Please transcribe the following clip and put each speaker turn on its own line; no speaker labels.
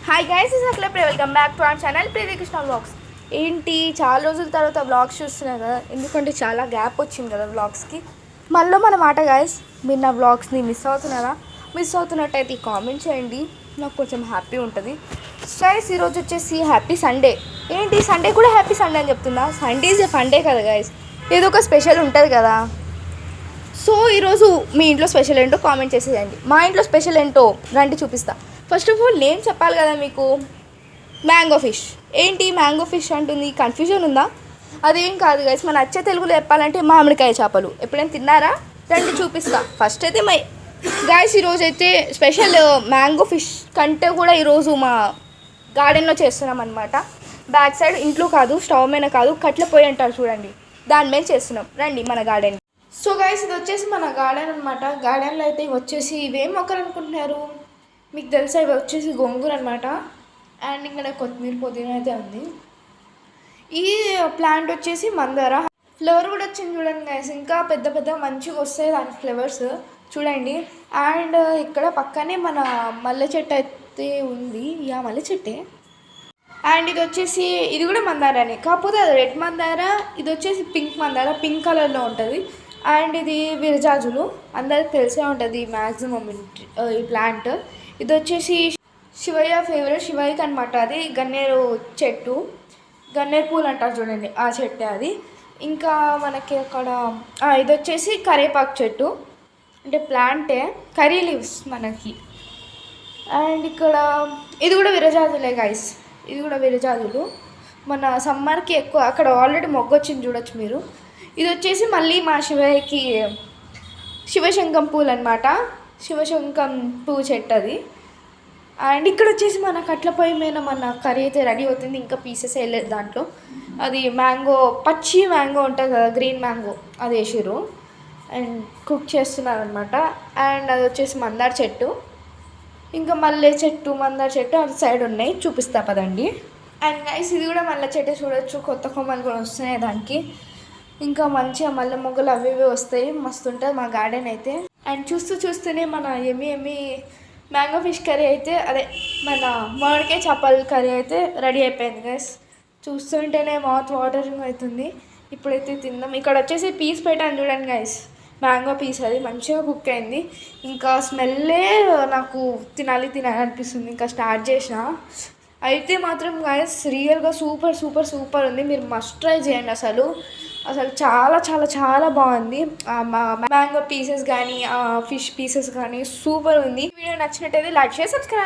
Hi guys, ఇస్ అట్లా welcome back to our channel Preethi Krishna vlogs. ఏంటి చాలా రోజుల తర్వాత వ్లాగ్స్ చూస్తున్నారు కదా, ఎందుకంటే చాలా గ్యాప్ వచ్చింది కదా వ్లాగ్స్కి. మళ్ళీ మన మాట గైస్, మీరు నా వ్లాగ్స్ని మిస్ అవుతున్నారా? మిస్ అవుతున్నట్టయితే కామెంట్ చేయండి, నాకు కొంచెం హ్యాపీ ఉంటుంది. గైస్ ఈరోజు వచ్చేసి హ్యాపీ సండే. ఏంటి సండే కూడా హ్యాపీ సండే అని చెప్తున్నా? సండే ఈజ్ ఎ ఫండే కదా గైస్, ఏదో ఒక స్పెషల్ ఉంటుంది కదా. సో ఈరోజు మీ ఇంట్లో స్పెషల్ ఏంటో కామెంట్ చేసేయండి. మా ఇంట్లో స్పెషల్ ఏంటో రండి చూపిస్తా. ఫస్ట్ ఆఫ్ ఆల్ నేను చెప్పాలి కదా మీకు, మ్యాంగో ఫిష్. ఏంటి మ్యాంగో ఫిష్ అంటుంది, కన్ఫ్యూజన్ ఉందా? అదేం కాదు గైస్, మన అచ్చ తెలుగులో చెప్పాలంటే మామిడికాయ చేపలు. ఎప్పుడైనా తిన్నారా? రండి చూపిస్తా. ఫస్ట్ అయితే గైస్ ఈరోజు అయితే స్పెషల్ మ్యాంగో ఫిష్ కంటే కూడా ఈరోజు మా గార్డెన్లో చేస్తున్నాం అనమాట. బ్యాక్ సైడ్, ఇంట్లో కాదు, స్టవ్ మీద కాదు, కట్ల పొయ్యి అంటారు చూడండి, దాని మీద చేస్తున్నాం. రండి మన గార్డెన్. సో గైస్ ఇది వచ్చేసి మన గార్డెన్ అనమాట. గార్డెన్లో అయితే ఇవి వచ్చేసి ఇవేం మొక్కలు అనుకుంటున్నారు? మీకు తెలుసా, ఇవి వచ్చేసి గోంగూర అనమాట. అండ్ ఇక్కడ కొత్తిమీర పుదీనా అయితే ఉంది. ఈ ప్లాంట్ వచ్చేసి మందార. ఫ్లవర్ కూడా వచ్చింది చూడండి గైస్, ఇంకా పెద్ద పెద్ద మంచిగా వస్తాయి దాని ఫ్లవర్స్ చూడండి. అండ్ ఇక్కడ పక్కనే మన మల్లె చెట్టు అయితే ఉంది. మల్లె చెట్టే. అండ్ ఇది వచ్చేసి ఇది కూడా మందారనే, కాకపోతే అది రెడ్ మందార, ఇది వచ్చేసి పింక్ మందార, పింక్ కలర్లో ఉంటుంది. అండ్ ఇది విరజాజులు, అందరికి తెలిసే ఉంటుంది మ్యాక్సిమం ఈ ప్లాంట్. ఇది వచ్చేసి శివయ్య ఫేవరెట్, శివయ్యకి అనమాట. అది గన్నేరు చెట్టు, గన్నేరు పూలు అంటారు చూడండి, ఆ చెట్టే అది. ఇంకా మనకి అక్కడ ఇది వచ్చేసి కరివేపాకు చెట్టు, అంటే ప్లాంటే, కర్రీ లీవ్స్ మనకి. అండ్ ఇక్కడ ఇది కూడా విరజాజులే గైస్, ఇది కూడా విరజాజులు. మన సమ్మర్కి ఎక్కువ అక్కడ ఆల్రెడీ మొగ్గొచ్చింది చూడొచ్చు మీరు. ఇది వచ్చేసి మళ్ళీ మా శివయ్యకి శివశంకం పూలు అనమాట, శివశంకం పువ్వు చెట్టు అది. అండ్ ఇక్కడ వచ్చేసి మన కట్ల పొయ్యి మీద మన కర్రీ అయితే రెడీ అవుతుంది, ఇంకా పీసెస్ వేయలేదు దాంట్లో. అది మ్యాంగో, పచ్చి మ్యాంగో ఉంటుంది కదా, గ్రీన్ మ్యాంగో, అది వేసిర్రు అండ్ కుక్ చేస్తున్నారు అనమాట. అండ్ అది వచ్చేసి మందార చెట్టు, ఇంకా మల్లె చెట్టు, మందార చెట్టు అది సైడ్ ఉన్నాయి, చూపిస్తా పదండి. అండ్ గైస్ ఇది కూడా మల్లె చెట్టు చూడొచ్చు, కొత్త కొమ్మలు కూడా వస్తున్నాయి దానికి. ఇంకా మంచిగా మల్లె మొగ్గలు అవి ఇవి వస్తాయి, మస్తు ఉంటుంది మా గార్డెన్ అయితే. అండ్ చూస్తూనే మన ఎమ్మి మ్యాంగో ఫిష్ కర్రీ అయితే, అదే మన మామిడికాయ చేపల కర్రీ అయితే రెడీ అయిపోయింది గైస్. చూస్తుంటేనే మౌత్ వాటరింగ్ అవుతుంది. ఇప్పుడైతే తిందాం. ఇక్కడ వచ్చేసి పీస్ పెట్టాను చూడండి గైస్, మ్యాంగో పీస్, అది మంచిగా కుక్ అయింది. ఇంకా స్మెల్లే నాకు తినాలి అనిపిస్తుంది. ఇంకా స్టార్ట్ చేసిన అయితే మాత్రం గైస్ రియల్గా సూపర్ సూపర్ సూపర్ ఉంది. మీరు మస్ట్ ట్రై చేయండి. అసలు చాలా చాలా చాలా బాగుంది. మ్యాంగో పీసెస్ కానీ, ఫిష్ పీసెస్ కానీ సూపర్ ఉంది. వీడియో నచ్చినట్టయితే లైక్ చేసి సబ్స్క్రైబ్.